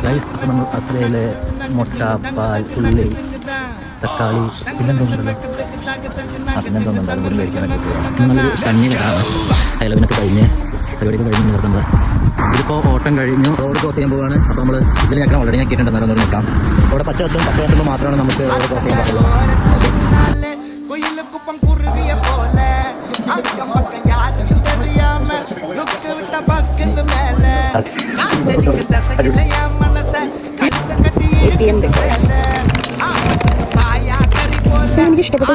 Guys, അപ്പോൾ നമ്മൾ അസ്തയിലെ മുട്ട, പാൽ, ഉള്ളി, തക്കാളി പിന്നെന്തോന്നുണ്ടല്ലോ പിന്നെന്തോന്നുണ്ടാകും പോലും കഴിക്കാനൊക്കെ പോകാം. നല്ലൊരു സണ്ണിലാണ്. ഹൈലവിനൊക്കെ കഴിഞ്ഞ് പരിപാടിയൊക്കെ കഴിഞ്ഞ് നിർത്തുന്നത്. ഇതിപ്പോൾ ഓട്ടം കഴിഞ്ഞു റോഡ് ക്രോസ് ചെയ്യാൻ പോവുകയാണ്. അപ്പോൾ നമ്മൾ ഇതിൽ ഞെക്കണം ഓൾറെഡി ഞെക്കിയിട്ടുണ്ട്. നേരം നിൽക്കാം. അവിടെ പച്ച കത്തുമ്പോൾ മാത്രമാണ് നമുക്ക് റോഡ് ക്രോസ് ചെയ്യാൻ പാടുള്ളൂ. എനിക്ക് ഇഷ്ടപ്പെട്ട